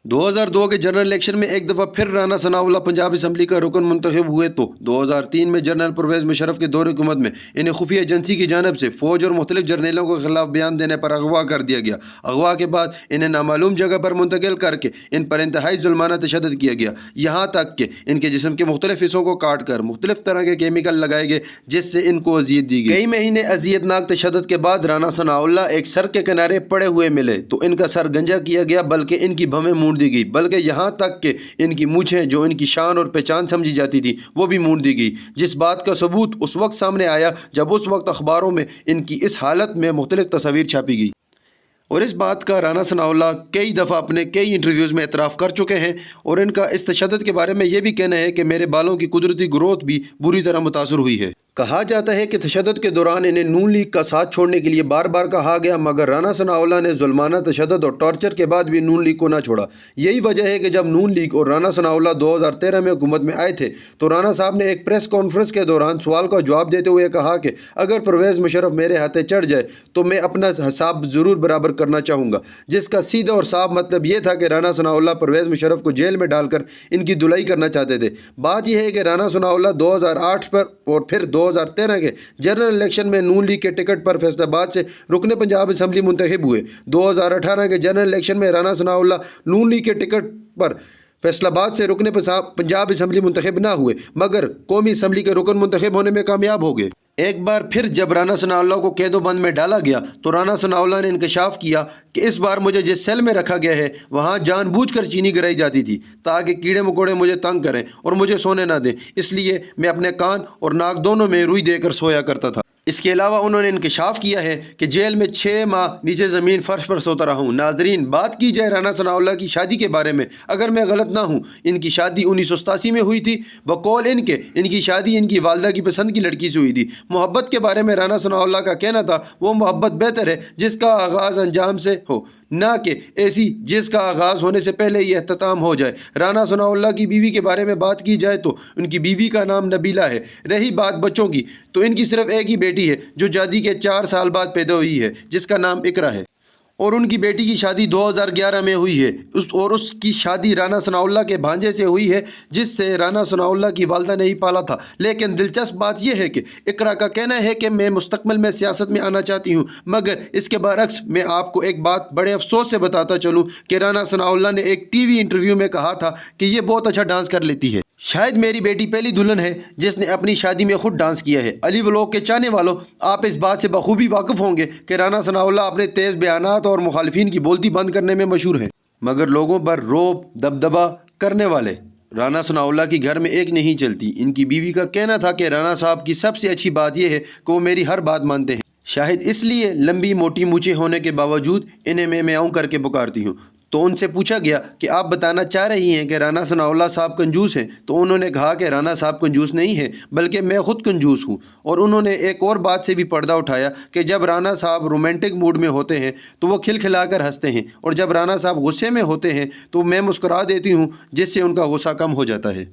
2002 के general election में एक दफ़ा फिर राना सनाउल्लाह पंजाब असम्बली का रुकन मुंतखब हुए तो 2003 में जनरल परवेज़ मुशर्रफ के दौर हुकूमत में इन्हें खुफिया एजेंसी की जानब से फ़ौज और मुख्तलिफ जर्नलों के खिलाफ बयान देने पर अगवा कर दिया गया। अगवा के बाद इन्हें नामालूम जगह पर मुंतकिल करके इन पर इंतहाई जुल्माना तशद्दुद किया गया, यहाँ तक कि इनके जिस्म के मुख्तलिफ हिस्सों को काट कर मुख्तलिफ तरह के केमिकल लगाए गए जिससे इनको अजियत दी गई। कई महीने अजियतनाक तशद्दुद के बाद राना सनाउल्लाह एक सड़क के किनारे पड़े हुए मिले तो इनका सर गंजा किया गया, बल्कि इनकी भवें मूंड दी गई, बल्कि यहाँ तक कि इनकी मूछें जो इनकी शान और पहचान समझी जाती थी वो भी मूंड दी गई, जिस बात का सबूत उस वक्त सामने आया जब उस वक्त अखबारों में इनकी इस हालत में मुख्तलिफ तस्वीर छापी गई। और इस बात का राना सनाउल्लाह कई दफ़ा अपने कई इंटरव्यूज़ में एतराफ़ कर चुके हैं और इनका इस तशद्दुद के बारे में ये भी कहना है कि मेरे बालों की कुदरती ग्रोथ भी बुरी तरह मुतासर हुई है। कहा जाता है कि तशद्दुद के दौरान इन्हें नून लीग का साथ छोड़ने के लिए बार बार कहा गया, मगर राना सनाउल्लाह ने जुल्माना तशद्दुद और टॉर्चर के बाद भी नून लीग को ना छोड़ा। यही वजह है कि जब नून लीग और राना सनाउल्लाह 2013 में हुकूमत में आए थे तो राना साहब ने एक प्रेस कॉन्फ्रेंस के दौरान सवाल का जवाब देते हुए कहा कि अगर परवेज़ मुशर्रफ मेरे हाथे चढ़ जाए तो मैं अपना हिसाब ज़रूर बराबर करना चाहूँगा, जिसका सीधा और साफ मतलब ये था कि राना सनाउल्लाह परवेज़ मुशर्रफ को जेल में डालकर इनकी धुलाई करना चाहते थे। बात यह है कि राना सनाउल्लाह 2008 पर और फिर 2013 के जनरल इलेक्शन में नून लीग के टिकट पर फैसलाबाद से रुकने पंजाब असम्बली मुंतखब हुए। 2018 के जनरल इलेक्शन में राना सनाउल्लाह नून लीग के टिकट पर फैसलाबाद से रुकने पंजाब असम्बली मुंतखब ना हुए, मगर कौमी असम्बली के रुकन मुंतखब होने में कामयाब हो गए। एक बार फिर जब राना सनाउल्लाह को कैदोबंद में डाला गया तो राना सनाउल्लाह ने इंकशाफ किया कि इस बार मुझे जिस सेल में रखा गया है वहाँ जानबूझकर चीनी गिराई जाती थी ताकि कीड़े मकोड़े मुझे तंग करें और मुझे सोने ना दें, इसलिए मैं अपने कान और नाक दोनों में रुई देकर सोया करता था। इसके अलावा उन्होंने इंकशाफ किया है कि जेल में 6 माह नीचे ज़मीन फर्श पर सोता रहा हूँ। नाजरीन, बात की जाए राना सनाउल्लाह की शादी के बारे में, अगर मैं गलत ना हूँ इनकी शादी 1987 में हुई थी। बकौल इनकी शादी इनकी वालदा की पसंद की लड़की से हुई थी। मोहब्बत के बारे में राना सनाउल्लाह का कहना था वो मोहब्बत बेहतर है जिसका आगाज़ अंजाम से हो, ना कि ऐसी जिसका आगाज़ होने से पहले ही अख्ताम हो जाए। राना सनाउल्लाह की बीवी के बारे में बात की जाए तो उनकी बीवी का नाम नबीला है। रही बात बच्चों की तो इनकी सिर्फ एक ही बेटी है जो शादी के 4 साल बाद पैदा हुई है, जिसका नाम इकरा है, और उनकी बेटी की शादी 2011 में हुई है उसकी शादी राना सनाउल्लाह के भांजे से हुई है जिससे राना सनाउल्लाह की वालदा ने ही पाला था। लेकिन दिलचस्प बात यह है कि इकरा का कहना है कि मैं मुस्तकबिल में सियासत में आना चाहती हूँ, मगर इसके बरक्स मैं आपको एक बात बड़े अफसोस से बताता चलूँ कि राना सनाउल्लाह ने एक टीवी इंटरव्यू में कहा था कि ये बहुत अच्छा डांस कर लेती है। शायद मेरी बेटी पहली दुल्हन है जिसने अपनी शादी में खुद डांस किया है। अली व्लॉग के चाहने वालों, आप इस बात से बखूबी वाकिफ़ होंगे कि राना सनाउल्लाह अपने तेज़ बयानात और मुखालिफिन की बोलती बंद करने में मशहूर है, मगर लोगों पर रोब दबदबा करने वाले राना सनाउल्लाह की घर में एक नहीं चलती। इनकी बीवी का कहना था कि राना साहब की सबसे अच्छी बात यह है कि वो मेरी हर बात मानते हैं, शायद इसलिए लंबी मोटी मूछें होने के बावजूद इन्हें मैं म्याऊं करके पुकारती हूँ। तो उनसे पूछा गया कि आप बताना चाह रही हैं कि राना सनाउल्लाह साहब कंजूस हैं, तो उन्होंने कहा कि राना साहब कंजूस नहीं है बल्कि मैं ख़ुद कंजूस हूँ। और उन्होंने एक और बात से भी पर्दा उठाया कि जब राना साहब रोमांटिक मूड में होते हैं तो वो खिलखिलाकर हंसते हैं, और जब राना साहब गुस्से में होते हैं तो मैं मुस्कुरा देती हूँ जिससे उनका गुस्सा कम हो जाता है।